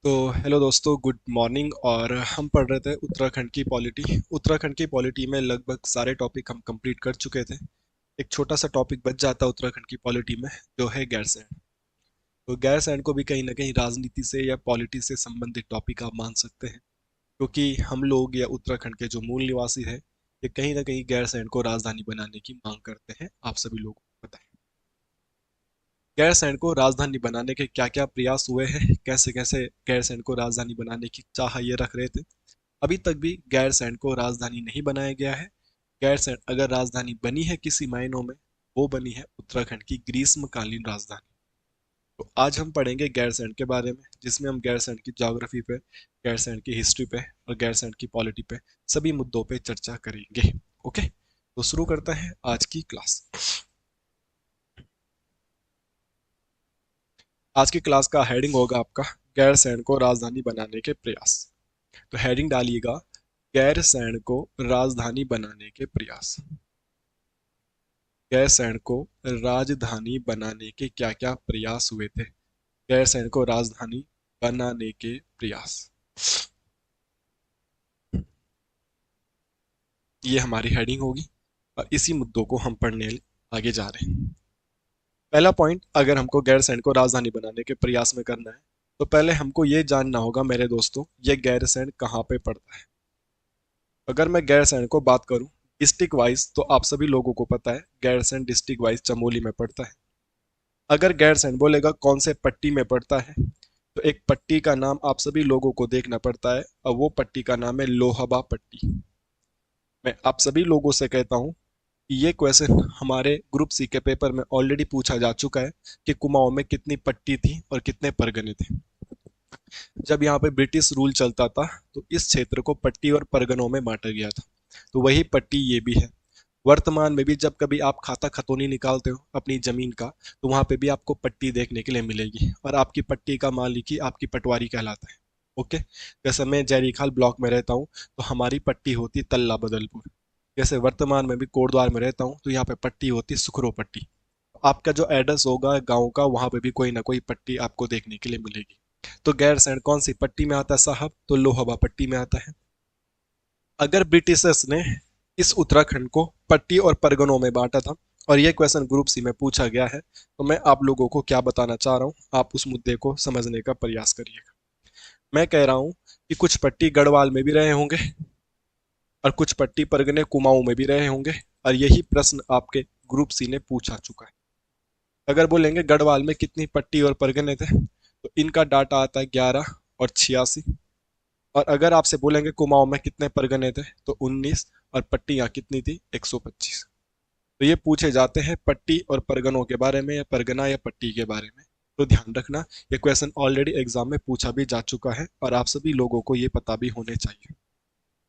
तो हेलो दोस्तों, good morning. और हम पढ़ रहे थे उत्तराखंड की पॉलिटी। उत्तराखंड की पॉलिटी में लगभग सारे टॉपिक हम कंप्लीट कर चुके थे। एक छोटा सा टॉपिक बच जाता उत्तराखंड की पॉलिटी में, जो है गैरसैंण। तो गैरसैंण को भी कहीं ना कहीं राजनीति से या पॉलिटी से संबंधित टॉपिक आप मान सकते हैं, क्योंकि हम लोग या उत्तराखंड के जो मूल निवासी है, ये कहीं ना कहीं गैरसैंण को राजधानी बनाने की मांग करते हैं। आप सभी लोगों को पता है गैरसैंण को राजधानी बनाने के क्या क्या प्रयास हुए हैं, कैसे कैसे गैरसैंण को राजधानी बनाने की चाह ये रख रहे थे। अभी तक भी गैरसैंण को राजधानी नहीं बनाया गया है। गैरसैंण अगर राजधानी बनी है किसी मायनों में, वो बनी है उत्तराखंड की ग्रीष्मकालीन राजधानी। तो आज हम पढ़ेंगे गैरसैंण के बारे में, जिसमें हम गैरसैंण की ज्योग्राफी पे, गैरसैंण की हिस्ट्री पे और गैरसैंण की पॉलिटी पे सभी मुद्दों पे चर्चा करेंगे। ओके, तो शुरू करते हैं आज की क्लास। आज की क्लास का हेडिंग होगा आपका गैरसैंण को राजधानी बनाने के प्रयास। तो हेडिंग डालिएगा गैरसैंण को राजधानी बनाने के प्रयास। गैरसैंण को राजधानी बनाने के क्या क्या प्रयास हुए थे। गैरसैंण को राजधानी बनाने के प्रयास, ये हमारी हेडिंग होगी और इसी मुद्दों को हम पढ़ने आगे जा रहे हैं। पहला पॉइंट, अगर हमको गैरसैंण को राजधानी बनाने के प्रयास में करना है, तो पहले हमको ये जानना होगा मेरे दोस्तों, ये गैरसैंण कहाँ पे पड़ता है। अगर मैं गैरसैंण को बात करूं डिस्ट्रिक्ट वाइज, तो आप सभी लोगों को पता है गैरसैंण डिस्ट्रिक्ट वाइज चमोली में पड़ता है। अगर गैरसैंण बोलेगा कौन से पट्टी में पड़ता है, तो एक पट्टी का नाम आप सभी लोगों को देखना पड़ता है, और वो पट्टी का नाम है लोहबा पट्टी। मैं आप सभी लोगों से कहता हूँ कि ये क्वेश्चन हमारे ग्रुप सी के पेपर में ऑलरेडी पूछा जा चुका है कि कुमाऊं में कितनी पट्टी थी और कितने परगने थे। जब यहाँ पे ब्रिटिश रूल चलता था, तो इस क्षेत्र को पट्टी और परगनों में बांटा गया था। तो वही पट्टी ये भी है। वर्तमान में भी जब कभी आप खाता खतौनी निकालते हो अपनी जमीन का, तो वहां पे भी आपको पट्टी देखने के लिए मिलेगी, और आपकी पट्टी का मालिक ही आपकी पटवारी कहलाता है। ओके, जैसे मैं जयरीखाल ब्लॉक में रहता हूँ, तो हमारी पट्टी होती तल्ला बदलपुर। जैसे वर्तमान में भी कोटद्वार में रहता हूँ, तो यहाँ पे पट्टी होती सुखरो पट्टी। आपका जो एड्रेस होगा गाँव का, वहां पे भी कोई ना कोई पट्टी आपको देखने के लिए मिलेगी। तो गैरसैंण कौन सी पट्टी में आता है साहब, तो लोहबा पट्टी में आता है। अगर ब्रिटिशर्स ने इस उत्तराखंड को पट्टी और परगनों में बांटा था, और यह क्वेश्चन ग्रुप सी में पूछा गया है, तो मैं आप लोगों को क्या बताना चाह रहा हूँ, आप उस मुद्दे को समझने का प्रयास करिएगा। मैं कह रहा हूँ कि कुछ पट्टी गढ़वाल में भी रहे होंगे, और कुछ पट्टी परगने कुमाऊं में भी रहे होंगे, और यही प्रश्न आपके ग्रुप सी ने पूछा चुका है। अगर बोलेंगे गढ़वाल में कितनी पट्टी और परगने थे, तो इनका डाटा आता है 11 और 86। और अगर आपसे बोलेंगे कुमाऊं में कितने परगने थे, तो 19, और पट्टियां कितनी थी, 125। तो ये पूछे जाते हैं पट्टी और परगनों के बारे में, या परगना या पट्टी के बारे में। तो ध्यान रखना, ये क्वेश्चन ऑलरेडी एग्जाम में पूछा भी जा चुका है, और आप सभी लोगों को ये पता भी होने चाहिए।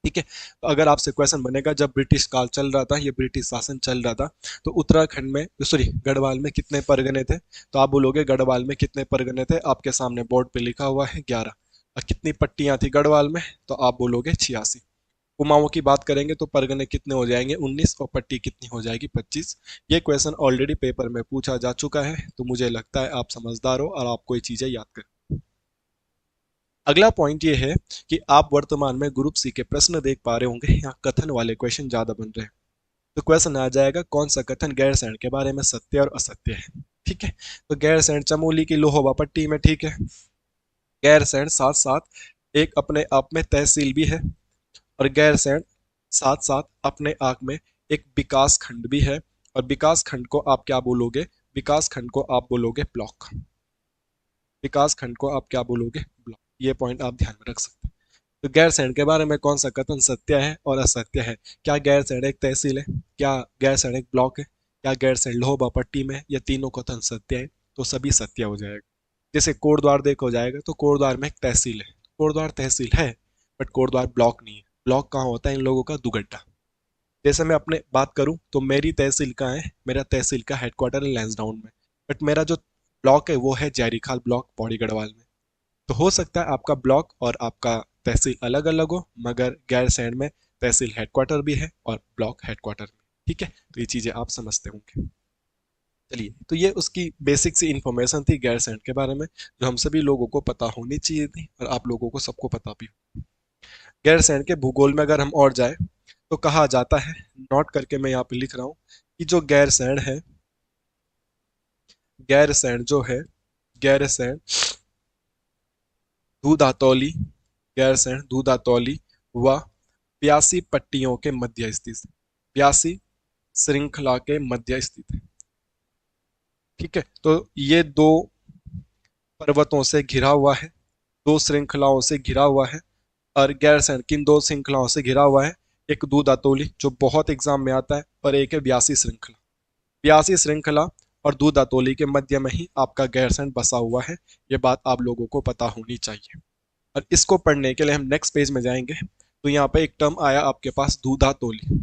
ठीक है, तो अगर आपसे क्वेश्चन बनेगा जब ब्रिटिश काल चल रहा था, ये ब्रिटिश शासन चल रहा था, तो उत्तराखंड में, सॉरी, गढ़वाल में कितने परगने थे, तो आप बोलोगे गढ़वाल में कितने परगने थे, आपके सामने बोर्ड पे लिखा हुआ है 11। और कितनी पट्टियां थी गढ़वाल में, तो आप बोलोगे 86। कुमाऊं की बात करेंगे तो परगने कितने हो जाएंगे, 19, और पट्टी कितनी हो जाएगी, 25। ये क्वेश्चन ऑलरेडी पेपर में पूछा जा चुका है, तो मुझे लगता है आप समझदार हो और आपको ये चीजें याद करें। अगला पॉइंट ये है कि आप वर्तमान में ग्रुप सी के प्रश्न देख पा रहे होंगे, यहाँ कथन वाले क्वेश्चन ज्यादा बन रहे हैं। तो क्वेश्चन आ जाएगा कौन सा कथन गैरसैंण के बारे में सत्य और असत्य है। ठीक है, तो गैरसैंण चमोली की लोहोवा पट्टी में, ठीक है। गैरसैंण साथ साथ एक अपने आप में तहसील भी है, और गैरसैंण साथ साथ अपने आप में एक विकास खंड भी है। और विकास खंड को आप क्या बोलोगे, विकास खंड को आप बोलोगे ब्लॉक। विकास खंड को आप क्या बोलोगे, ब्लॉक। ये पॉइंट आप ध्यान में रख सकते हैं। तो गैरसैंण के बारे में कौन सा कथन सत्य है और असत्य है। क्या गैरसैंण एक तहसील है, क्या गैरसैंण एक ब्लॉक है, क्या गैरसैंण लोहबा पट्टी में, या तीनों कथन सत्य है, तो सभी सत्य हो जाएगा। जैसे कोटद्वार देखो जाएगा, तो कोटद्वार में एक तहसील है, कोटद्वार तहसील है, बट कोटद्वार ब्लॉक नहीं है। ब्लॉक कहाँ होता है, इन लोगों का दुगड्डा। जैसे मैं अपने बात करूं, तो मेरी तहसील कहाँ है, मेरा तहसील का हेडक्वार्टर है लैंसडाउन में, बट मेरा जो ब्लॉक है वो है जयरीखाल ब्लॉक, पौड़ी गढ़वाल में। तो हो सकता है आपका ब्लॉक और आपका तहसील अलग अलग हो, मगर गैरसैंण में तहसील हेडक्वार्टर भी है और ब्लॉक हेडक्वार्टर भी। ठीक है, तो ये चीजें आप समझते होंगे। चलिए, तो ये उसकी बेसिक सी इंफॉर्मेशन थी गैरसैंण के बारे में, जो हम सभी लोगों को पता होनी चाहिए थी और आप लोगों को सबको पता भी। गैरसैंण के भूगोल में अगर हम और जाए तो कहा जाता है, नोट करके मैं यहाँ पे लिख रहा हूँ, कि जो गैरसैंण है, गैरसैंण जो है, गैरसैंण दूधातौली, गैरसैंण दूधातौली व प्यासी पट्टियों के मध्य स्थित है। प्यासी श्रृंखला के मध्य स्थित है। ठीक है, तो ये दो पर्वतों से घिरा हुआ है, दो श्रृंखलाओं से घिरा हुआ है। और गैरसैंण किन दो श्रृंखलाओं से घिरा हुआ है? एक दूधातौली जो बहुत एग्जाम में आता है, और एक है ब्यासी श्रृंखला। ब्यासी श्रृंखला और दूधातौली के मध्य में ही आपका गैरसैंण बसा हुआ है। ये बात आप लोगों को पता होनी चाहिए। और इसको पढ़ने के लिए हम नेक्स्ट पेज में जाएंगे, तो यहाँ पे एक टर्म आया आपके पास, दूधातौली।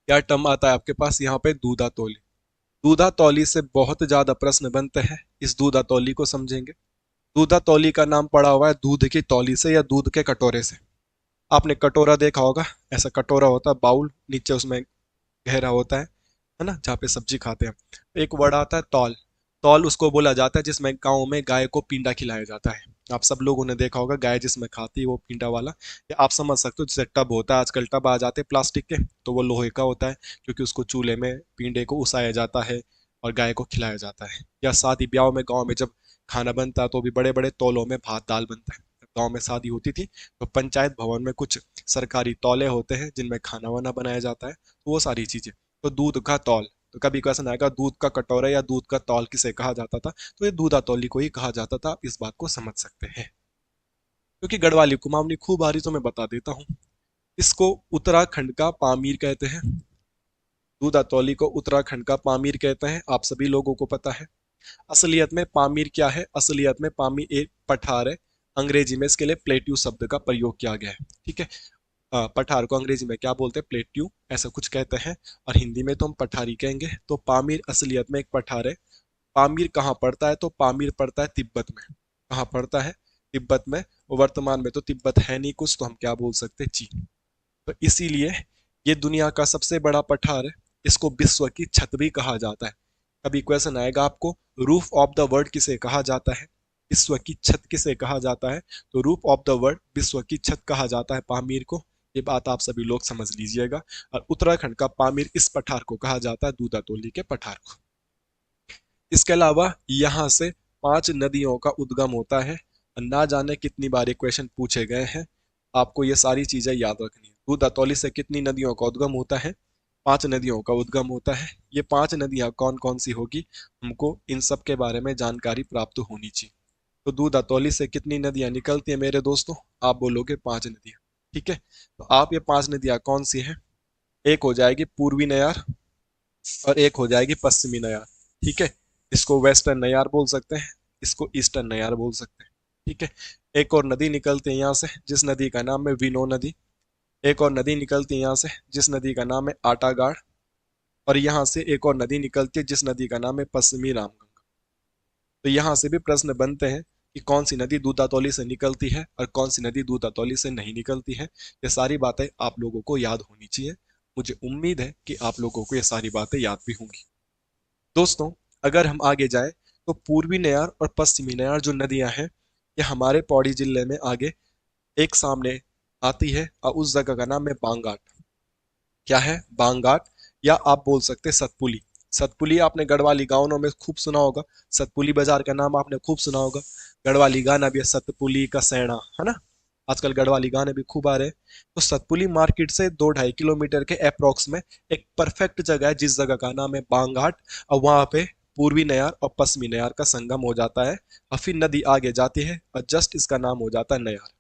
क्या टर्म आता है आपके पास यहाँ पे? दूधातौली। दूधातौली से बहुत ज्यादा प्रश्न बनते हैं, इस दूधातौली को समझेंगे। दूधातौली का नाम पड़ा हुआ है दूध की तौली से या दूध के कटोरे से। आपने कटोरा देखा होगा, ऐसा कटोरा होता है, बाउल, नीचे उसमें गहरा होता है ना, जहाँ पे सब्जी खाते हैं। एक वर्ड आता है तौल। तौल उसको बोला जाता है जिसमें गाँव में गाय को पींडा खिलाया जाता है। आप सब लोगों ने देखा होगा गाय जिसमें खाती है वो पींडा वाला, या आप समझ सकते हो जैसे टब होता है, आजकल टब आ जाते हैं प्लास्टिक के, तो वो लोहे का होता है, क्योंकि उसको चूल्हे में पींडे को उसाया जाता है और गाय को खिलाया जाता है। या शादी ब्याह में गाँव में जब खाना बनता है तो भी बड़े बड़े तौलों में भात दाल बनता है। गाँव में शादी होती थी तो पंचायत भवन में कुछ सरकारी तौले होते हैं जिनमें खाना वाना बनाया जाता है, तो वो सारी चीजें। तो दूध का तौल, तो कभी क्वेश्चन आएगा दूध का कटोरा या दूध का तौल किसे कहा जाता था, तो ये दूधातौली को ही कहा जाता था। आप इस बात को समझ सकते हैं। क्योंकि गढ़वाली कुमाऊनी खूब आ रही तो मैं बता देता हूँ। इसको उत्तराखंड का पामीर कहते हैं। दूधातौली को उत्तराखंड का पामीर कहते हैं, आप सभी लोगों को पता है। असलियत में पामीर क्या है? असलियत में पामीर एक पठार है। अंग्रेजी में इसके लिए प्लेट्यू शब्द का प्रयोग किया गया है। ठीक है, पठार को अंग्रेजी में क्या बोलते हैं? प्लेट्यू, ऐसा कुछ कहते हैं, और हिंदी में तो हम पठारी कहेंगे। तो पामीर असलियत में एक पठार है। पामीर कहाँ पड़ता है? तो पामीर पड़ता है तिब्बत में। कहाँ पड़ता है? तिब्बत में। वर्तमान में तो तिब्बत है नहीं कुछ, तो हम क्या बोल सकते हैं? चीन। तो इसीलिए ये दुनिया का सबसे बड़ा पठार है। इसको विश्व की छत भी कहा जाता है। कभी क्वेश्चन आएगा आपको, रूफ ऑफ द वर्ल्ड किसे कहा जाता है? विश्व की छत किसे कहा जाता है? तो रूफ ऑफ द वर्ल्ड, विश्व की छत कहा जाता है पामीर को। ये बात आप सभी लोग समझ लीजिएगा। और उत्तराखंड का पामीर इस पठार को कहा जाता है, दूधातौली के पठार को। इसके अलावा यहाँ से 5 नदियों का उद्गम होता है। ना जाने कितनी बार ये क्वेश्चन पूछे गए हैं, आपको ये सारी चीजें याद रखनी है। दूधातौली से कितनी नदियों का उद्गम होता है? 5 नदियों का उद्गम होता है। ये 5 नदियां कौन कौन सी होगी, हमको इन सब के बारे में जानकारी प्राप्त होनी चाहिए। तो दूधातौली से कितनी नदियां निकलती हैं मेरे दोस्तों? आप बोलोगे 5 नदियां। ठीक है, तो आप ये 5 नदियां कौन सी हैं? एक हो जाएगी पूर्वी नयार, और एक हो जाएगी पश्चिमी नयार। ठीक है, इसको वेस्टर्न नयार बोल सकते हैं, इसको ईस्टर्न नयार बोल सकते हैं। ठीक है, एक और नदी निकलती है यहाँ से जिस नदी का नाम है विनो नदी। एक और नदी निकलती है यहाँ से जिस नदी का नाम है आटागाड़। और यहाँ से एक और नदी निकलती है जिस नदी का नाम है पश्चिमी रामगंगा। तो यहाँ से भी प्रश्न बनते हैं कि कौन सी नदी दूधातौली से निकलती है और कौन सी नदी दूधातौली से नहीं निकलती है। ये सारी बातें आप लोगों को याद होनी चाहिए। मुझे उम्मीद है कि आप लोगों को ये सारी बातें याद भी होंगी। दोस्तों, अगर हम आगे जाए तो पूर्वी नयार और पश्चिमी नयार जो नदियां हैं, ये हमारे पौड़ी जिले में आगे एक सामने आती है, और उस जगह का नाम है बांगाट। क्या है? बांगाट। या आप बोल सकते हैं सतपुली। सतपुली आपने गढ़वाली गानों में खूब सुना होगा। सतपुली बाजार का नाम आपने खूब सुना होगा। गढ़वाली गाना भी है, सतपुली का सैना, है ना। आजकल गढ़वाली गाने भी खूब आ रहे हैं। तो सतपुली मार्केट से 2-2.5 किलोमीटर के अप्रोक्स में एक परफेक्ट जगह है जिस जगह का नाम है बांगाट। और वहां पे पूर्वी नयार और पश्चिमी नयार का संगम हो जाता है, और फिर नदी आगे जाती है और जस्ट इसका नाम हो जाता है नयार।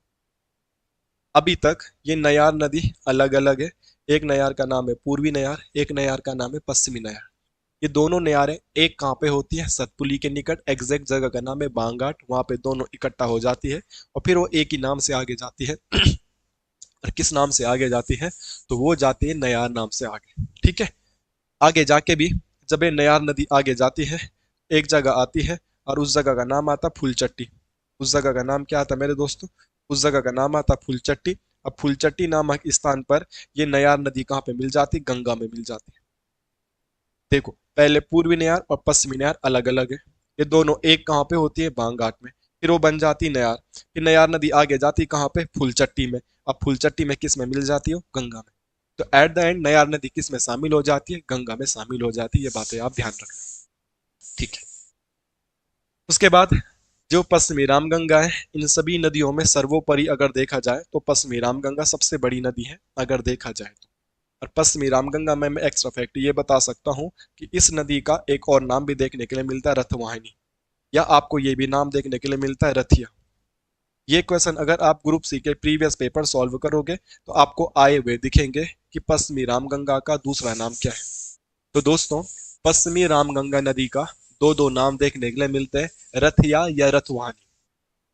अभी तक ये नयार नदी अलग अलग है। एक नयार का नाम है पूर्वी नयार, एक नयार का नाम है पश्चिमी नयार। ये दोनों नयारें एक कहाँ पे होती है? सतपुली के निकट। एग्जैक्ट जगह का नाम है बांगाट। वहां पे दोनों इकट्ठा हो जाती है और फिर वो एक ही नाम से आगे जाती है। और किस नाम से आगे जाती है? तो वो जाती है नयार नाम से आगे। ठीक है, आगे जाके भी जब ये नयार नदी आगे जाती है, एक जगह आती है और उस जगह का नाम आता फूलचट्टी। उस जगह का नाम क्या आता मेरे दोस्तों? उस जगह का नाम आता फूलचट्टी। अब फूलचट्टी नामक स्थान पर ये नयार नदी कहाँ पे मिल जाती? गंगा में मिल जाती है। देखो, पहले पूर्वी नयार और पश्चिमी नयार अलग अलग है। ये दोनों एक कहाँ पे होती है, बांघाट में। फिर वो बन जाती नयार। फिर नयार नदी आगे जाती कहाँ पे, फुलचट्टी में। अब फुलचट्टी में किस में मिल जाती है, गंगा में। तो एट द एंड नयार नदी किस में शामिल हो जाती है, गंगा में शामिल हो जाती है। ये बातें आप ध्यान रखना, ठीक है। उसके बाद जो पश्चिमी रामगंगा है, इन सभी नदियों में सर्वोपरि अगर देखा जाए तो पश्चिमी रामगंगा सबसे बड़ी नदी है अगर देखा जाए तो। और पश्चिमी रामगंगा में मैं एक्स्ट्रा फैक्ट ये बता सकता हूँ कि इस नदी का एक और नाम भी देखने के लिए मिलता है, रथवाहिनी। या आपको ये भी नाम देखने के लिए मिलता है, रथिया। ये क्वेश्चन अगर आप ग्रुप सी के प्रीवियस पेपर सॉल्व करोगे तो आपको आए हुए दिखेंगे कि पश्चिमी रामगंगा का दूसरा नाम क्या है। तो दोस्तों, पश्चिमी रामगंगा नदी का दो दो नाम देखने के लिए मिलते हैं, रथिया या रथवाहिनी।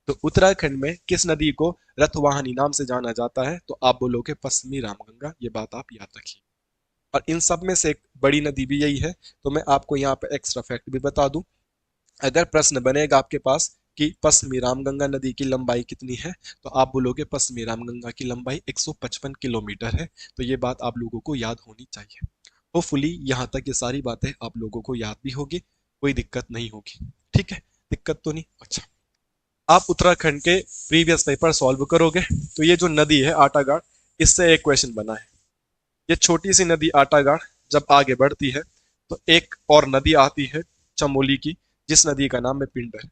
तो उत्तराखंड में किस नदी को रथवाहिनी नाम से जाना जाता है, तो आप बोलोगे पश्चिमी रामगंगा। ये बात आप याद रखिए। और इन सब में से एक बड़ी नदी भी यही है। तो मैं आपको यहाँ पे एक्स्ट्रा फैक्ट भी बता दूं, अगर प्रश्न बनेगा आपके पास कि पश्चिमी रामगंगा नदी की लंबाई कितनी है, तो आप बोलोगे पश्चिमी रामगंगा की लंबाई 155 किलोमीटर है। तो ये बात आप लोगों को याद होनी चाहिए। होपफुली यहाँ तक ये सारी बातें आप लोगों को याद भी होगी, कोई दिक्कत नहीं होगी, ठीक है। दिक्कत तो नहीं, अच्छा। आप उत्तराखंड के प्रीवियस पेपर सॉल्व करोगे तो ये जो नदी है आटागाड़, इससे एक क्वेश्चन बना है। ये छोटी सी नदी आटागाड़ जब आगे बढ़ती है तो एक और नदी आती है चमोली की, जिस नदी का नाम है पिंडर।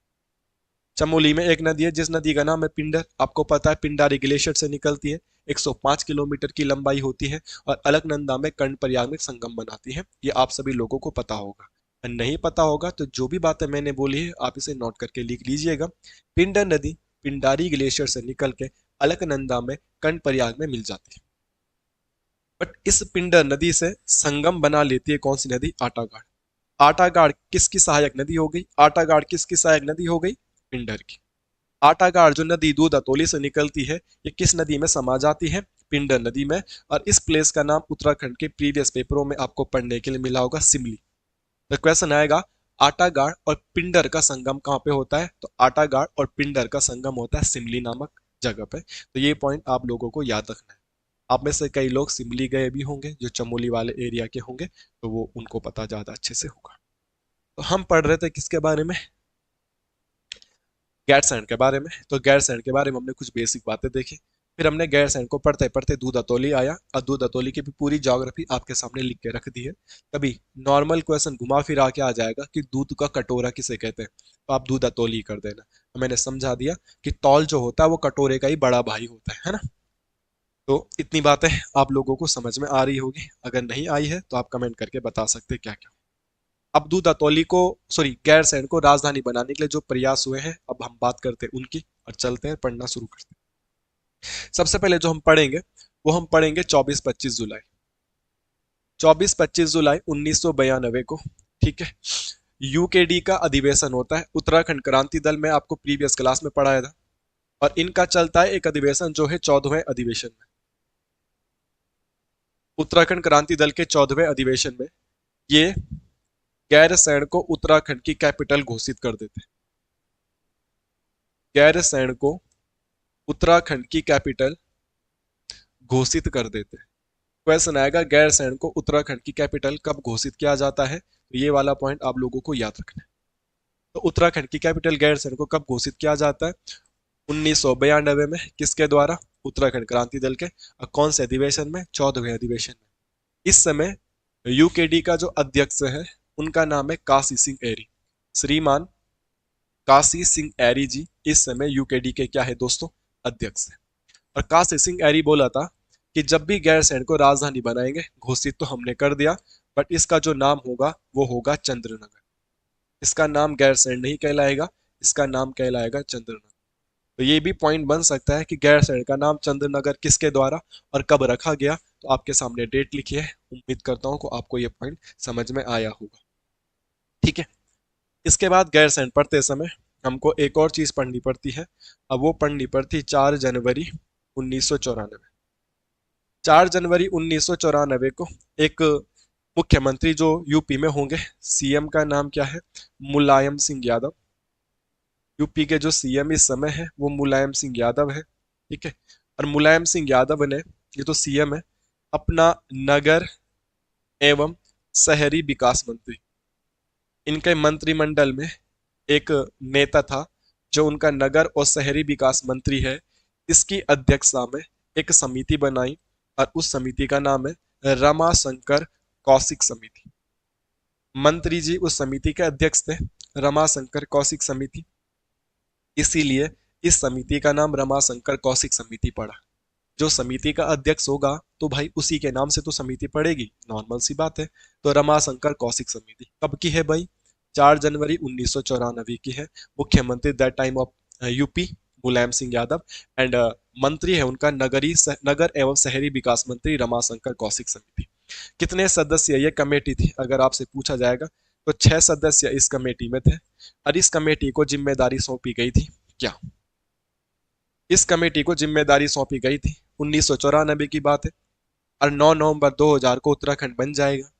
चमोली में एक नदी है जिस नदी का नाम है पिंडर। आपको पता है पिंडारी ग्लेशियर से निकलती है, 105 किलोमीटर की लंबाई होती है और अलकनंदा में कर्णप्रयाग में संगम बनाती है। ये आप सभी लोगों को पता होगा। नहीं पता होगा तो जो भी बातें मैंने बोली है आप इसे नोट करके लिख लीजिएगा। पिंडर नदी पिंडारी ग्लेशियर से निकल के अलकनंदा में कर्णप्रयाग में मिल जाती है। बट इस पिंडर नदी से संगम बना लेती है कौन सी नदी, आटागाड़। आटागाड़ किसकी सहायक नदी हो गई, आटागाड़ किसकी सहायक नदी हो गई, पिंडर की। आटागाड़ जो नदी दूध अतोली से निकलती है, ये किस नदी में समा जाती है, पिंडर नदी में। और इस प्लेस का नाम उत्तराखंड के प्रीवियस पेपरों में आपको पढ़ने के लिए मिला होगा, सिमली। तो क्वेश्चन आएगा आटागाड़ और पिंडर का संगम कहाँ पे होता है, तो आटागाड़ और पिंडर का संगम होता है सिमली नामक जगह पे। तो ये पॉइंट आप लोगों को याद रखना है। आप में से कई लोग सिमली गए भी होंगे, जो चमोली वाले एरिया के होंगे, तो वो उनको पता ज्यादा अच्छे से होगा। तो हम पढ़ रहे थे किसके बारे में, गैरसैंड के बारे में। तो गैरसैंड के बारे में हमने कुछ बेसिक बातें देखी। फिर हमने गैरसैंड को पढ़ते पढ़ते दूध अतोली आया और दूध अतोली की भी पूरी ज्योग्राफी आपके सामने लिख के रख दी है। कभी नॉर्मल क्वेश्चन घुमा फिरा के आ जाएगा कि दूध का कटोरा किसे कहते हैं, तो आप दूध अतोली कर देना। तो मैंने समझा दिया कि तौल जो होता है वो कटोरे का ही बड़ा भाई होता है ना। तो इतनी बातें आप लोगों को समझ में आ रही होगी। अगर नहीं आई है तो आप कमेंट करके बता सकते हैं क्या क्या। अब दूध अतौली को, सॉरी, गैरसैंण को राजधानी बनाने के लिए जो प्रयास हुए हैं, अब हम बात करते हैं उनकी और चलते हैं पढ़ना शुरू करते हैं। सबसे पहले जो हम पढ़ेंगे वो हम पढ़ेंगे 24-25 जुलाई। 24-25 जुलाई 1992 को, ठीक है, यूकेडी का अधिवेशन होता है। उत्तराखंड क्रांति दल में आपको प्रीवियस क्लास में पढ़ाया था। और इनका चलता है एक अधिवेशन जो है 14वें अधिवेशन में। उत्तराखंड क्रांति दल के 14वें अधिवेशन में ये गैरसैंण को उत्तराखंड की कैपिटल घोषित कर देते। गैरसैंण को उत्तराखंड की कैपिटल घोषित कर देते। क्वेश्चन आएगा गैरसैंण को उत्तराखंड की कैपिटल कब घोषित किया जाता है, तो ये वाला पॉइंट आप लोगों को याद रखना है। तो उत्तराखंड की कैपिटल गैरसैंण को कब घोषित किया जाता है, 1992 में। किसके द्वारा, उत्तराखंड क्रांति दल के। और कौन से अधिवेशन में, 14वें अधिवेशन में। इस समय यूकेडी का जो अध्यक्ष है उनका नाम है काशी सिंह एरी। श्रीमान काशी सिंह एरी जी इस समय यूकेडी के क्या है दोस्तों, अध्यक्ष है। और काशी सिंह एरी बोला था कि जब भी गैरसैंण को राजधानी बनाएंगे, घोषित तो हमने कर दिया, बट इसका जो नाम होगा वो होगा चंद्रनगर। इसका नाम गैरसैंण नहीं कहलाएगा, इसका नाम कहलाएगा चंद्रनगर। तो ये भी पॉइंट बन सकता है कि गैरसैंण का नाम चंद्रनगर किसके द्वारा और कब रखा गया। तो आपके सामने डेट लिखी है, उम्मीद करता हूं कि आपको ये पॉइंट समझ में आया होगा, ठीक है। इसके बाद गैरसैंण पढ़ते समय हमको एक और चीज पढ़नी पड़ती है। अब वो पढ़नी पड़ती 4 जनवरी 1994। 4 जनवरी 1994 को एक मुख्यमंत्री जो यूपी में होंगे, सीएम का नाम क्या है, मुलायम सिंह यादव। यूपी के जो सीएम इस समय है वो मुलायम सिंह यादव है, ठीक है। और मुलायम सिंह यादव ने, ये तो सीएम है, अपना नगर एवं शहरी विकास मंत्री, इनके मंत्रिमंडल में एक नेता था जो उनका नगर और शहरी विकास मंत्री है। इसकी अध्यक्षता में एक समिति बनाई और उस समिति का नाम है रमाशंकर कौशिक समिति। मंत्री जी उस समिति के अध्यक्ष थे, रमाशंकर कौशिक समिति, इसीलिए इस समिति का नाम रमाशंकर कौशिक समिति पड़ा। जो समिति का अध्यक्ष होगा तो भाई उसी के नाम से तो समिति पड़ेगी, नॉर्मल सी बात है। तो रमाशंकर कौशिक समिति कब की है भाई? 4 जनवरी 1994 की है। मुख्यमंत्री that time of UP Mulayam Singh Yadav, and मंत्री है उनका नगर एवं शहरी विकास मंत्री रमाशंकर कौशिक समिति। कितने सदस्य ये कमेटी थी अगर आपसे पूछा जाएगा तो 6 सदस्य इस कमेटी में थे। और इस कमेटी को जिम्मेदारी सौंपी गई थी क्या? इस कमेटी को जिम्मेदारी सौंपी गई थी 1994 की बात है, और 9 नवंबर 2000 को उत्तराखंड बन जाएगा।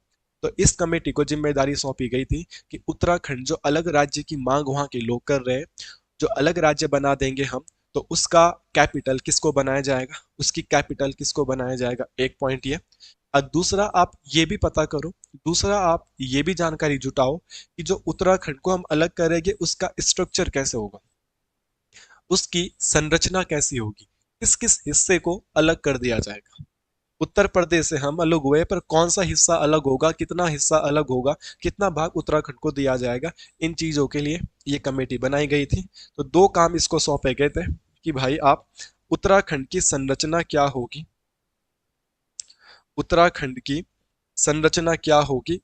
तो इस कमेटी को जिम्मेदारी सौंपी गई थी कि उत्तराखंड जो अलग राज्य की मांग वहां के लोग कर रहे हैं, जो अलग राज्य बना देंगे हम, तो उसका कैपिटल किसको बनाया जाएगा, उसकी कैपिटल किसको बनाया जाएगा। एक पॉइंट ये। और दूसरा आप ये भी पता करो, दूसरा आप ये भी जानकारी जुटाओ कि जो उत्तराखंड को हम अलग करेंगे उसका स्ट्रक्चर कैसे होगा, उसकी संरचना कैसी होगी, किस किस हिस्से को अलग कर दिया जाएगा। उत्तर प्रदेश से हम अलग हुए पर कौन सा हिस्सा अलग होगा, कितना हिस्सा अलग होगा, कितना भाग उत्तराखंड को दिया जाएगा, इन चीजों के लिए ये कमेटी बनाई गई थी। तो दो काम इसको सौंपे गए थे कि भाई आप उत्तराखंड की संरचना क्या होगी, उत्तराखंड की संरचना क्या होगी,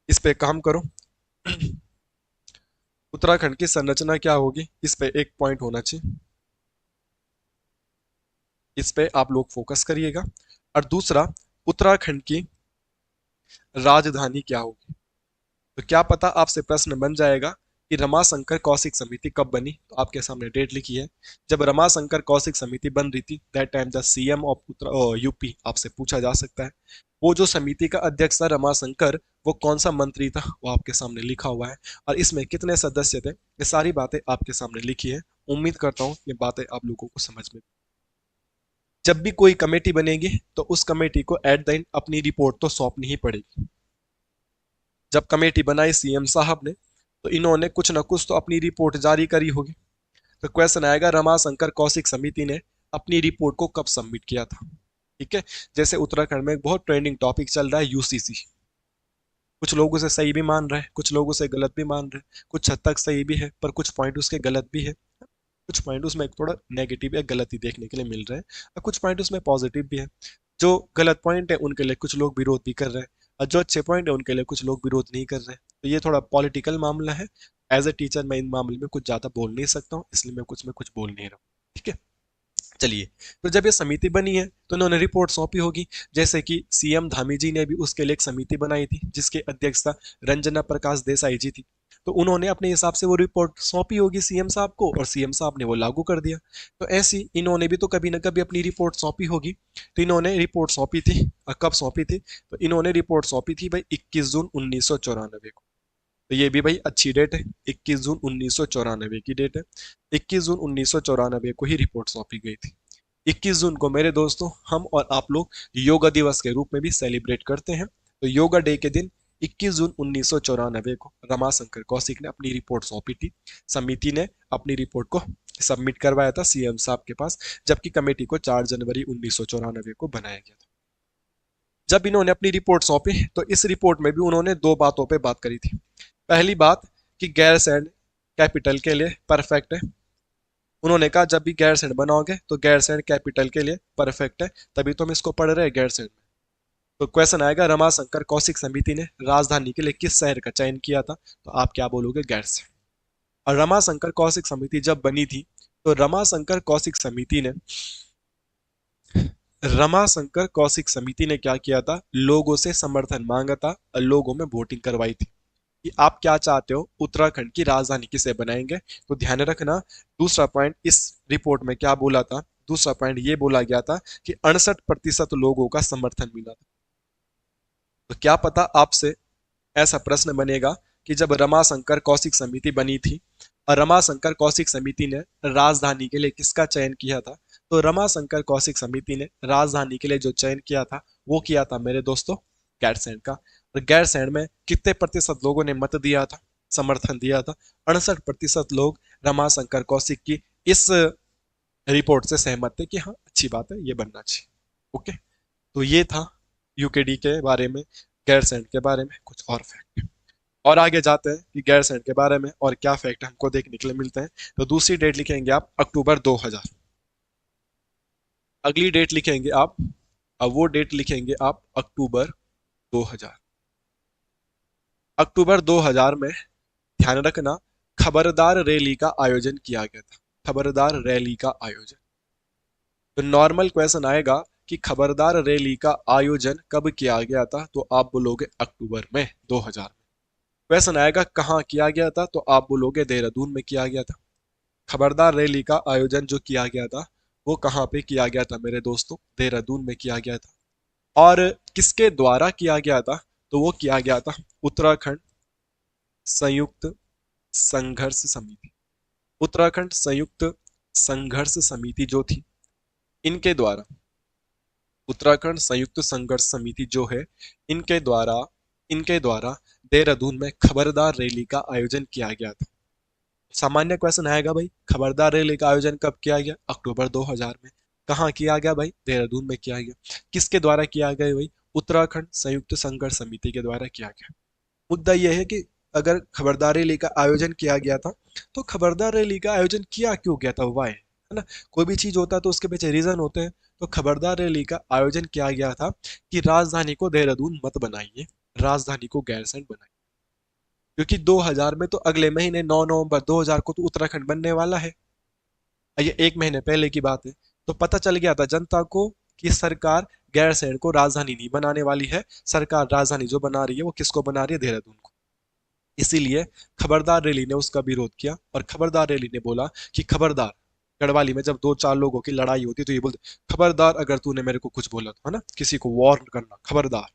इस पे काम करो। उत्तराखंड की संरचना क्या होगी, इस पे एक पॉइंट होना चाहिए, इस पे आप लोग फोकस करिएगा। और दूसरा, उत्तराखंड की राजधानी क्या होगी। तो क्या पता आपसे प्रश्न बन जाएगा कि रमाशंकर कौशिक समिति कब बनी, तो आपके सामने डेट लिखी है। जब रमाशंकर कौशिक समिति बन रही थी that time the CM of UP आपसे पूछा जा सकता है। वो जो समिति का अध्यक्ष था रमाशंकर, वो कौन सा मंत्री था वो आपके सामने लिखा हुआ है। और इसमें कितने सदस्य थे ये सारी बातें आपके सामने लिखी है। उम्मीद करता हूँ ये बातें आप लोगों को समझ में। जब भी कोई कमेटी बनेगी तो उस कमेटी को एट द एंड अपनी रिपोर्ट तो सौंपनी ही पड़ेगी। जब कमेटी बनाई सीएम साहब ने तो इन्होंने कुछ ना कुछ तो अपनी रिपोर्ट जारी करी होगी। तो क्वेश्चन आएगा रमाशंकर कौशिक समिति ने अपनी रिपोर्ट को कब सबमिट किया था। ठीक है, जैसे उत्तराखंड में एक बहुत ट्रेंडिंग टॉपिक चल रहा है यूसीसी। कुछ लोग उसे सही भी मान रहे हैं, कुछ लोग उसे गलत भी मान रहे हैं, कुछ हद तक सही भी है पर कुछ पॉइंट उसके गलत भी है, कुछ पॉइंट उसमें थोड़ा नेगेटिव या गलत ही देखने के लिए मिल रहे हैं, और कुछ पॉइंट उसमें पॉजिटिव भी है। जो गलत पॉइंट है उनके लिए कुछ लोग विरोध भी कर रहे हैं, और जो अच्छे पॉइंट है उनके लिए कुछ लोग विरोध नहीं कर रहे हैं। तो ये थोड़ा पॉलिटिकल मामला है। एज ए टीचर मैं इन मामले में कुछ ज्यादा बोल नहीं सकता हूँ, इसलिए मैं कुछ में कुछ बोल नहीं रहा हूँ। ठीक है, चलिए। तो जब ये समिति बनी है तो उन्होंने रिपोर्ट सौंपी होगी, जैसे कि सीएम धामी जी ने भी उसके लिए एक समिति बनाई थी जिसके अध्यक्षता रंजना प्रकाश देसाई जी थी। तो उन्होंने अपने हिसाब से वो रिपोर्ट सौंपी होगी सीएम साहब को, और सीएम साहब ने वो लागू कर दिया। तो ऐसी इन्होंने भी तो कभी ना कभी अपनी रिपोर्ट सौंपी होगी। तो इन्होंने रिपोर्ट सौंपी थी, और कब सौंपी थी, तो इन्होंने रिपोर्ट सौंपी थी भाई 21 जून 1994 को। तो ये भी भाई अच्छी डेट है, 21 जून 1994 की डेट है। 21 जून 1994 को ही रिपोर्ट सौंपी गई थी। 21 जून को मेरे दोस्तों हम और आप लोग योगा दिवस के रूप में भी सेलिब्रेट करते हैं। तो योगा डे के दिन 21 जून 1994 को रमाशंकर कौशिक ने अपनी रिपोर्ट सौंपी थी। समिति ने अपनी रिपोर्ट को सबमिट करवाया था सीएम साहब के पास, जबकि कमेटी को 4 जनवरी 1994 को बनाया गया था। जब इन्होंने अपनी रिपोर्ट सौंपी तो इस रिपोर्ट में भी उन्होंने दो बातों पे बात करी थी। पहली बात कि गैरसैंण कैपिटल के लिए परफेक्ट है। उन्होंने कहा जब भी गैरसैंण बनाओगे तो गैरसैंण कैपिटल के लिए परफेक्ट है, तभी तो हम इसको पढ़ रहे हैं गैरसैंण में। तो क्वेश्चन आएगा रमाशंकर कौशिक समिति ने राजधानी के लिए किस शहर का चयन किया था, तो आप क्या बोलोगे? गैरसैंण। और रमाशंकर कौशिक समिति जब बनी थी तो रमाशंकर कौशिक समिति ने क्या किया था, लोगों से समर्थन मांगा था और लोगों में वोटिंग करवाई थी कि आप क्या चाहते हो, उत्तराखंड की राजधानी किसे बनाएंगे। तो ध्यान रखना, दूसरा पॉइंट इस रिपोर्ट में क्या बोला था, दूसरा पॉइंट ये बोला गया था कि 68% लोगों का समर्थन मिला था। तो क्या पता आपसे ऐसा प्रश्न बनेगा कि जब रमाशंकर कौशिक समिति बनी थी और रमाशंकर कौशिक समिति ने राजधानी के लिए किसका चयन किया था, तो रमाशंकर कौशिक समिति ने राजधानी के लिए जो चयन किया था वो किया था मेरे दोस्तों गैरसैंण का। गैरसैंण में कितने प्रतिशत लोगों ने मत दिया था, समर्थन दिया था? 68% लोग रमाशंकर कौशिक की इस रिपोर्ट से सहमत थे कि हाँ अच्छी बात है, ये बनना चाहिए। ओके, तो ये था यूकेडी के बारे में, गैरसैंण के बारे में कुछ और फैक्ट। और आगे जाते हैं कि गैरसैंण के बारे में और क्या फैक्ट हमको देखने के लिए मिलते हैं। तो दूसरी डेट लिखेंगे आप अक्टूबर 2000, अगली डेट लिखेंगे आप, अब वो डेट लिखेंगे आप अक्टूबर 2000। अक्टूबर 2000 में ध्यान रखना खबरदार रैली का आयोजन किया गया था, खबरदार रैली का आयोजन। तो नॉर्मल क्वेश्चन आएगा कि खबरदार रैली का आयोजन कब किया गया था, तो आप बोलोगे अक्टूबर में 2000 में। क्वेश्चन आएगा कहाँ किया गया था, तो आप बोलोगे देहरादून में किया गया था। खबरदार रैली का आयोजन जो किया गया था वो कहाँ पे किया गया था मेरे दोस्तों, देहरादून में किया गया था। और किसके द्वारा किया गया था, तो वो किया गया था उत्तराखंड संयुक्त संघर्ष समिति। उत्तराखंड संयुक्त संघर्ष समिति जो थी, इनके द्वारा, उत्तराखंड संयुक्त संघर्ष समिति जो है, इनके द्वारा देहरादून में खबरदार रैली का आयोजन किया गया था। सामान्य क्वेश्चन आएगा भाई खबरदार रैली का आयोजन कब किया गया, अक्टूबर 2000 में। कहाँ किया गया भाई, देहरादून में किया गया। किसके द्वारा किया गया भाई, उत्तराखंड संयुक्त संघर्ष समिति के द्वारा किया गया। मुद्दा यह है कि अगर खबरदार रैली का आयोजन किया गया था तो खबरदार रैली का आयोजन किया क्यों गया था, वाई, है ना। कोई भी चीज होता है तो उसके पीछे रीजन होते हैं। तो खबरदार रैली का आयोजन किया गया था कि राजधानी को देहरादून मत बनाइए, राजधानी को गैरसैंण बनाइए। क्योंकि 2000 में तो अगले महीने 9 नवंबर 2000 को तो उत्तराखंड बनने वाला है, ये एक महीने पहले की बात है। तो पता चल गया था जनता को कि सरकार गैरसैंण को राजधानी नहीं बनाने वाली है, सरकार राजधानी जो बना रही है वो किसको बना रही है, देहरादून को। इसीलिए खबरदार रैली ने उसका विरोध किया और खबरदार रैली ने बोला कि खबरदार, गढ़वाली में जब दो चार लोगों की लड़ाई होती तो ये बोलते खबरदार अगर तूने मेरे को कुछ बोला तो, है ना, किसी को वार्न करना, खबरदार।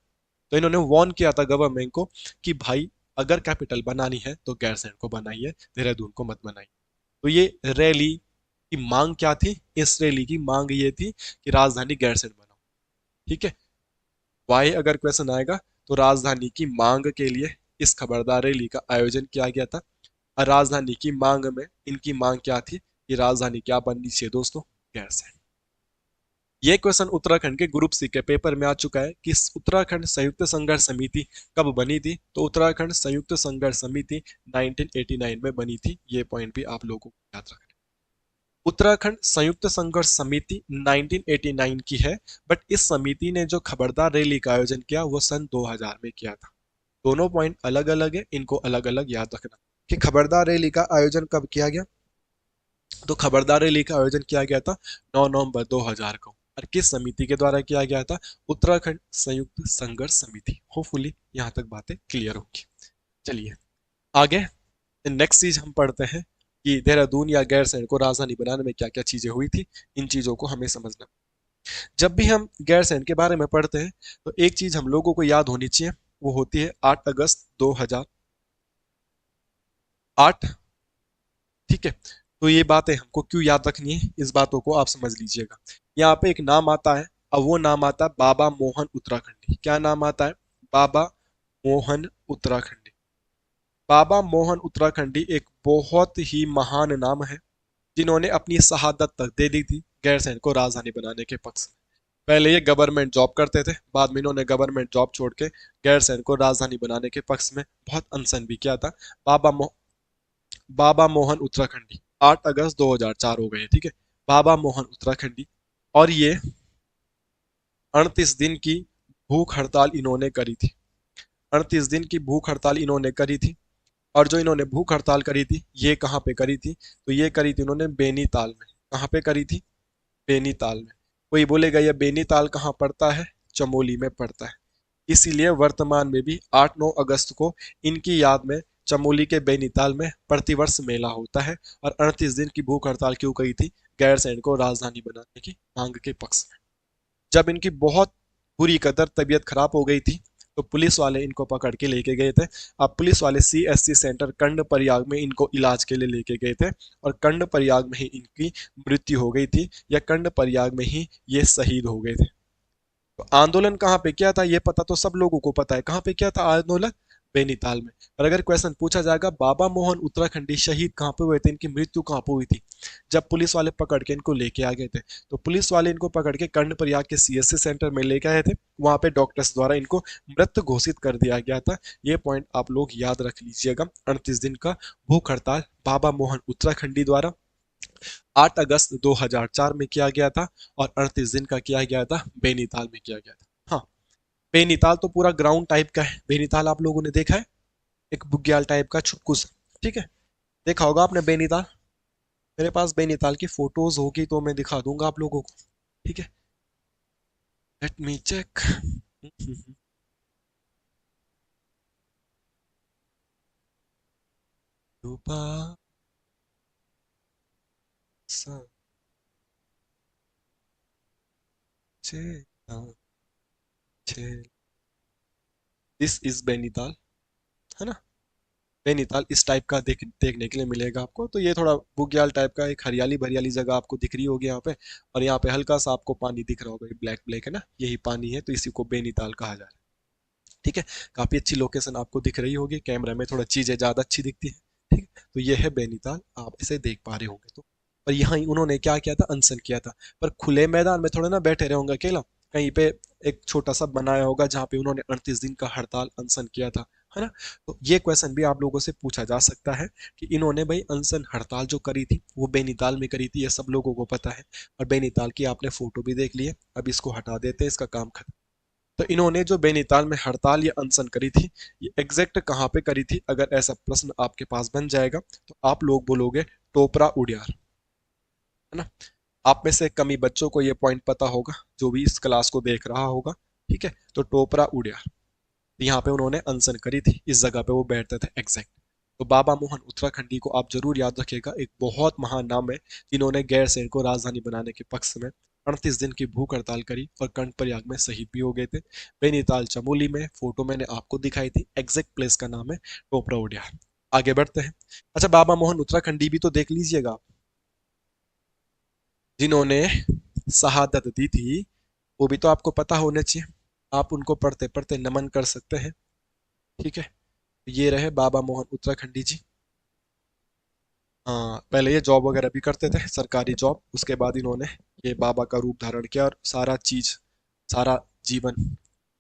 तो इन्होंने वार्न किया था गवर्नमेंट को कि भाई अगर कैपिटल बनानी है तो गैरसैंण को बनाइए, देहरादून को मत बनाइए। तो ये रैली की मांग क्या थी, इस रैली की मांग ये थी कि राजधानी गैरसैंण बनाओ। ठीक है, वाई अगर क्वेश्चन आएगा तो राजधानी की मांग के लिए इस खबरदार रैली का आयोजन किया गया था। और राजधानी की मांग में इनकी मांग क्या थी कि राजधानी क्या बननी चाहिए दोस्तों, गैरसैंण। ये क्वेश्चन उत्तराखंड के ग्रुप सी के पेपर में आ चुका है कि उत्तराखंड संयुक्त संघर्ष समिति कब बनी थी, तो उत्तराखंड संयुक्त संघर्ष समिति 1989 में बनी थी। ये पॉइंट भी आप लोगों को याद रखना। उत्तराखंड संयुक्त संघर्ष समिति 1989 की है, बट इस समिति ने जो खबरदार रैली का आयोजन किया वो सन 2000 में किया था। दोनों पॉइंट अलग अलग है, इनको अलग अलग याद रखना कि खबरदार रैली का आयोजन कब किया गया। तो खबरदार रैली का आयोजन किया गया था 9 नवंबर 2000 को। और किस समिति के द्वारा किया गया था, उत्तराखंड संयुक्त संघर्ष समिति। होपफुली यहाँ तक बातें क्लियर होगी। चलिए आगे नेक्स्ट चीज हम पढ़ते हैं कि देहरादून या गैरसैंण को राजधानी बनाने में क्या क्या चीजें हुई थी। इन चीजों को हमें समझना। जब भी हम गैरसैंण के बारे में पढ़ते हैं तो एक चीज हम लोगों को याद होनी चाहिए, वो होती है 8 अगस्त 2008। ठीक है, तो ये बातें हमको क्यों याद रखनी है, इस बातों को आप समझ लीजिएगा। यहाँ पे एक नाम आता है, अब वो नाम आता है बाबा मोहन उत्तराखंडी। क्या नाम आता है, बाबा मोहन उत्तराखंडी। बाबा मोहन उत्तराखंडी एक बहुत ही महान नाम है, जिन्होंने अपनी शहादत तक दे दी थी गैरसैंण को राजधानी बनाने के पक्ष में। पहले ये गवर्नमेंट जॉब करते थे, बाद में इन्होंने गवर्नमेंट जॉब छोड़ के गैरसैंण को राजधानी बनाने के पक्ष में बहुत अनशन भी किया था। बाबा मोहन उत्तराखंडी 8 अगस्त 2004 हो गए। ठीक है, बाबा मोहन उत्तराखंडी। और ये 38 दिन की भूख हड़ताल इन्होंने करी थी। 38 दिन की भूख हड़ताल इन्होंने करी थी। और जो इन्होंने भूख हड़ताल करी थी ये कहाँ पे करी थी, तो ये करी थी इन्होंने बेनीताल में। कहाँ पे करी थी, बेनीताल में। कोई बोलेगा ये बेनीताल कहाँ पड़ता है, चमोली में पड़ता है। इसीलिए वर्तमान में भी 8-9 अगस्त को इनकी याद में चमोली के बेनीताल में प्रतिवर्ष मेला होता है। और 38 दिन की भूख हड़ताल क्यों करी थी, गैरसैंण को राजधानी बनाने की मांग के पक्ष में। जब इनकी बहुत बुरी कदर तबीयत खराब हो गई थी तो पुलिस वाले इनको पकड़ के लेके गए थे। अब पुलिस वाले CSC सेंटर कंड प्रयाग में इनको इलाज के लिए लेके गए थे और कंड प्रयाग में ही इनकी मृत्यु हो गई थी, या कंड प्रयाग में ही ये शहीद हो गए थे। तो आंदोलन कहाँ पे किया था ये पता तो सब लोगों को पता है, कहाँ पे किया था आंदोलन? बेनीताल में। और अगर क्वेश्चन पूछा जाएगा बाबा मोहन उत्तराखंडी शहीद कहाँ पे हुए थे, इनकी मृत्यु कहाँ पे हुई थी, जब पुलिस वाले पकड़ के इनको लेके आ गए थे, तो पुलिस वाले इनको पकड़ के कर्णप्रयाग के सीएससी सेंटर में लेके आए थे। वहां पे डॉक्टर्स द्वारा इनको मृत घोषित कर दिया गया था। ये पॉइंट आप लोग याद रख लीजिएगा। 38 दिन का भूख हड़ताल बाबा मोहन उत्तराखंडी द्वारा 8 अगस्त 2004 में किया गया था, और 38 दिन का किया गया था बेनीताल में किया गया था। हाँ, बेनीताल तो पूरा ग्राउंड टाइप का है, बेनीताल आप लोगों ने देखा है, एक बुग्याल टाइप का छुटकू सा, ठीक है, देखा होगा आपने बेनीताल। मेरे पास बेनीताल की फोटोज होगी तो मैं दिखा दूंगा आप लोगों को, ठीक है। Let me check. This is बेनीताल, है ना। नैनीताल इस टाइप का देखने के लिए मिलेगा आपको। तो ये थोड़ा बुग्याल टाइप का एक हरियाली भरियाली जगह आपको दिख रही होगी यहाँ पे। और यहाँ पे हल्का सा आपको पानी दिख रहा होगा, ये ब्लैक ब्लैक है ना, यही पानी है, तो इसी को बेनीताल कहा जा रहा है, ठीक है। काफी अच्छी लोकेशन आपको दिख रही होगी, कैमरा में थोड़ा चीजें ज्यादा अच्छी दिखती है, ठीक है। तो ये है बेनीताल, आप इसे देख पा रहे होंगे तो। और यहाँ ही उन्होंने क्या किया था, अनशन किया था। पर खुले मैदान में थोड़ा ना बैठे रहे होंगे अकेला, कहीं पे एक छोटा सा बनाया होगा जहाँ पे उन्होंने 38 दिन का हड़ताल अनशन किया था, है ना। तो ये क्वेश्चन भी आप लोगों से पूछा जा सकता है कि इन्होंने भाई अनशन हड़ताल जो करी थी वो बेनीताल में करी थी, ये सब लोगों को पता है। और बेनीताल की आपने फोटो भी देख ली है, अब इसको हटा देते हैं, इसका काम खत्म। तो इन्होंने जो बेनीताल में हड़ताल या अनशन करी थी, ये एग्जैक्ट कहाँ पे करी थी, अगर ऐसा प्रश्न आपके पास बन जाएगा तो आप लोग बोलोगे टोपरा उड़ियार, है ना। आप में से कमी बच्चों को ये पॉइंट पता होगा, जो भी इस क्लास को देख रहा होगा, ठीक है। तो टोपरा उड़ियार, यहाँ पे उन्होंने अनशन करी थी, इस जगह पे वो बैठते थे एग्जैक्ट। तो बाबा मोहन उत्तराखंडी को आप जरूर याद रखिएगा, एक बहुत महान नाम है जिन्होंने गैरसैंण को राजधानी बनाने के पक्ष में 38 दिन की भूख हड़ताल करी और कर्णप्रयाग में शहीद भी हो गए थे। बेनीताल चमोली में फोटो मैंने आपको दिखाई थी, एग्जैक्ट प्लेस का नाम है टोपरा उड़ियार। आगे बढ़ते हैं। अच्छा, बाबा मोहन उत्तराखंडी भी तो देख लीजिएगा आप, जिन्होंने शहादत दी थी, वो भी तो आपको पता होना चाहिए। आप उनको पढ़ते पढ़ते नमन कर सकते हैं, ठीक है। ये रहे बाबा मोहन उत्तराखंडी जी। हाँ, पहले ये जॉब वगैरह भी करते थे, सरकारी जॉब, उसके बाद इन्होंने ये बाबा का रूप धारण किया और सारा चीज, सारा जीवन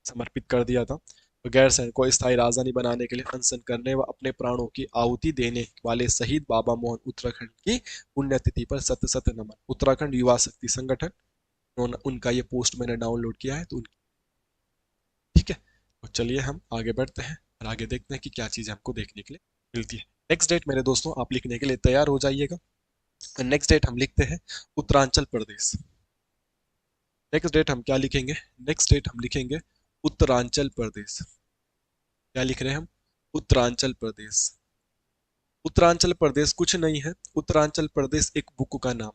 समर्पित कर दिया था। तो गैरसैंण को स्थायी राजधानी बनाने के लिए अनशन करने व अपने प्राणों की आहुति देने वाले शहीद बाबा मोहन उत्तराखंड की पुण्यतिथि पर सत सत नमन। उत्तराखंड युवा शक्ति संगठन, उनका ये पोस्ट मैंने डाउनलोड किया है, तो ठीक है। तो चलिए हम आगे बढ़ते हैं और आगे देखते हैं कि क्या चीज़ हमको देखने के लिए मिलती है। नेक्स्ट डेट मेरे दोस्तों आप लिखने के लिए तैयार हो जाइएगा। नेक्स्ट डेट हम लिखते हैं उत्तरांचल प्रदेश। नेक्स्ट डेट हम क्या लिखेंगे? नेक्स्ट डेट हम लिखेंगे उत्तरांचल प्रदेश। क्या लिख रहे हैं हम? उत्तरांचल प्रदेश। उत्तरांचल प्रदेश कुछ नहीं है, उत्तरांचल प्रदेश एक बुक का नाम।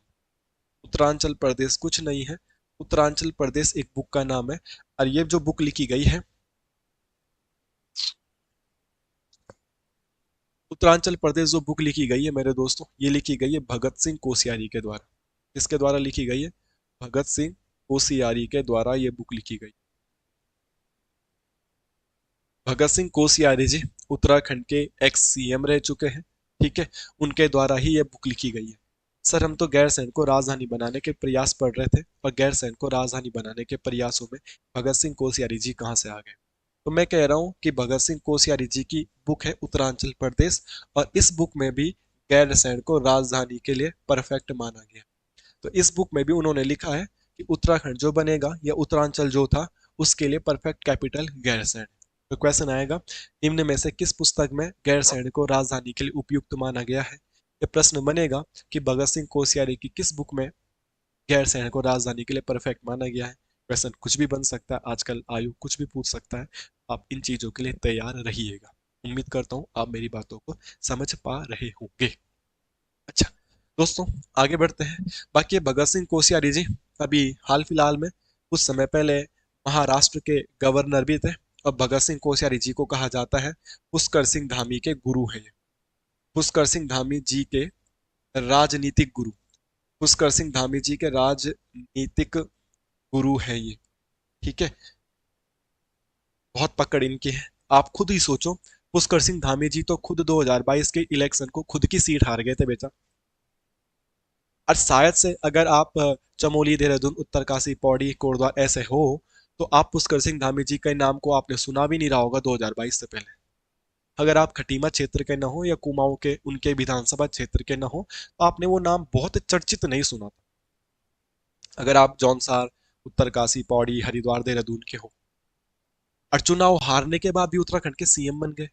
उत्तरांचल प्रदेश कुछ नहीं है, उत्तरांचल प्रदेश एक बुक का नाम है। और ये जो बुक लिखी गई है, उत्तरांचल प्रदेश जो बुक लिखी गई है मेरे दोस्तों, ये लिखी गई है भगत सिंह कोश्यारी के द्वारा। किसके द्वारा लिखी गई है? भगत सिंह कोश्यारी के द्वारा ये बुक लिखी गई। भगत सिंह कोश्यारी जी उत्तराखंड के एक्स सीएम रह चुके हैं, ठीक है। उनके द्वारा ही ये बुक लिखी गई है। सर हम तो गैरसैंण को राजधानी बनाने के प्रयास पढ़ रहे थे, और गैरसैंण को राजधानी बनाने के प्रयासों में भगत सिंह कोश्यारी जी कहाँ से आ गए? तो मैं कह रहा हूँ कि भगत सिंह कोश्यारी जी की बुक है उत्तरांचल प्रदेश, और इस बुक में भी गैरसैंण को राजधानी के लिए परफेक्ट माना गया। तो इस बुक में भी उन्होंने लिखा है कि उत्तराखंड जो बनेगा या उत्तरांचल जो था, उसके लिए परफेक्ट कैपिटल गैरसैंण। तो क्वेश्चन आएगा, निम्न में से किस पुस्तक में गैरसैंण को राजधानी के लिए उपयुक्त माना गया है? ये प्रश्न बनेगा कि भगत सिंह कोश्यारी की किस बुक में गैरसैंण को राजधानी के लिए परफेक्ट माना गया है। क्वेश्चन कुछ भी बन सकता है, आजकल आयु कुछ भी पूछ सकता है। आप इन चीजों के लिए तैयार रहिएगा। उम्मीद करता हूँ आप मेरी बातों को समझ पा रहे होंगे। अच्छा दोस्तों, आगे बढ़ते हैं। बाकी भगत सिंह कोश्यारी जी अभी हाल फिलहाल में कुछ समय पहले महाराष्ट्र के गवर्नर भी थे, और भगत सिंह कोश्यारी जी को कहा जाता है पुष्कर सिंह धामी के गुरु हैं ये। पुष्कर सिंह धामी जी के राजनीतिक गुरु, पुष्कर सिंह धामी जी के राजनीतिक गुरु हैं ये। ठीक है, बहुत पकड़ इनकी है। आप खुद ही सोचो, पुष्कर सिंह धामी जी तो खुद 2022 के इलेक्शन को खुद की सीट हार गए थे बेटा। और शायद से अगर आप चमोली, देहरादून, उत्तरकाशी, पौड़ी, कोटद्वार ऐसे हो, तो आप पुष्कर सिंह धामी जी के नाम को आपने सुना भी नहीं रहा होगा 2022 से पहले। अगर आप खटीमा क्षेत्र के न हो या कुमाऊं के उनके विधानसभा क्षेत्र के न हो, तो आपने वो नाम बहुत चर्चित नहीं सुना था। अगर आप जौनसार, उत्तरकाशी, पौड़ी, हरिद्वार, देहरादून के हो और चुनाव हारने के बाद भी उत्तराखंड के सीएम बन गए,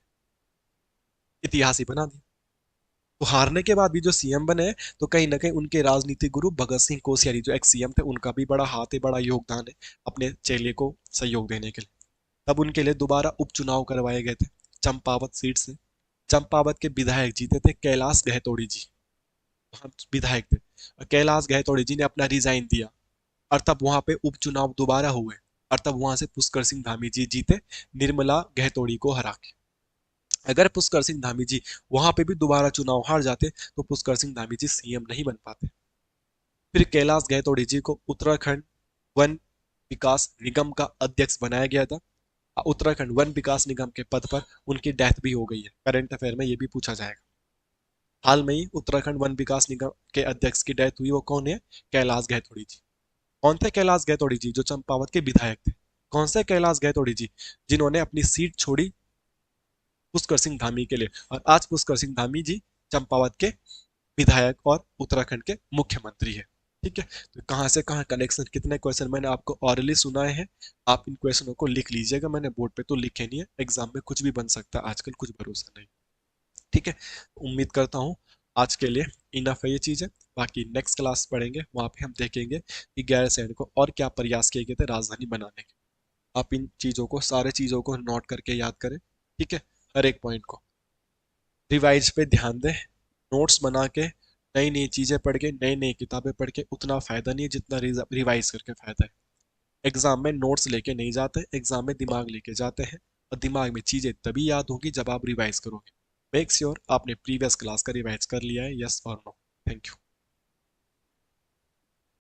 इतिहास ही बना दिया। तो हारने के बाद भी जो सीएम बने, तो कहीं ना कहीं उनके राजनीतिक गुरु भगत सिंह कोश्यारी जो एक्स सीएम थे, उनका भी बड़ा हाथ है, बड़ा योगदान है अपने चेले को सहयोग देने के लिए। तब उनके लिए दोबारा उपचुनाव करवाए गए थे चंपावत सीट से। चंपावत के विधायक जीते थे कैलाश गहतोड़ी जी, वहां विधायक थे। और कैलाश गहतोड़ी जी ने अपना रिजाइन दिया, और तब वहां पे उपचुनाव दोबारा हुए, और तब वहां से पुष्कर सिंह धामी जी जीते, निर्मला गहतोड़ी को हरा के। अगर पुष्कर सिंह धामी जी वहां पे भी दोबारा चुनाव हार जाते, तो पुष्कर सिंह धामी जी सीएम नहीं बन पाते। फिर कैलाश गहतोड़ी जी को उत्तराखंड वन विकास निगम का अध्यक्ष बनाया गया था। उत्तराखंड वन विकास निगम के पद पर उनकी डेथ भी हो गई है, करंट अफेयर में ये भी पूछा जाएगा। हाल में ही उत्तराखंड वन विकास निगम के अध्यक्ष की डेथ हुई, वो कौन है? कैलाश गहतोड़ी जी। कौन थे कैलाश गहतोड़ी जी? जो चंपावत के विधायक थे। कौन से कैलाश गहतोड़ी जी? जिन्होंने अपनी सीट छोड़ी पुष्कर सिंह धामी के लिए, और आज पुष्कर सिंह धामी जी चंपावत के विधायक और उत्तराखंड के मुख्यमंत्री है। ठीक है, तो कहाँ से कहाँ कनेक्शन, कितने क्वेश्चन मैंने आपको ऑरली सुनाए हैं, आप इन क्वेश्चनों को लिख लीजिएगा। मैंने बोर्ड पे तो लिखे नहीं है, एग्जाम में कुछ भी बन सकता है आजकल, कुछ भरोसा नहीं। ठीक है, उम्मीद करता हूँ आज के लिए इनफ है ये चीजें। बाकी नेक्स्ट क्लास पढ़ेंगे, वहां पे हम देखेंगे कि गैरसैंण को और क्या प्रयास किए गए थे राजधानी बनाने के। आप इन चीजों को, सारे चीजों को नोट करके याद करें। ठीक है, हर एक पॉइंट को रिवाइज पे ध्यान दें। नोट्स बना के, नई नई चीजें पढ़ के, नई नई किताबें पढ़ के उतना फायदा नहीं है जितना रिवाइज करके फायदा है। एग्जाम में नोट्स लेके नहीं जाते, एग्जाम में दिमाग लेके जाते हैं। और दिमाग में चीजें तभी याद होगी जब आप रिवाइज करोगे। मेक श्योर आपने प्रीवियस क्लास का रिवाइज कर लिया है, यस और नो। Thank you.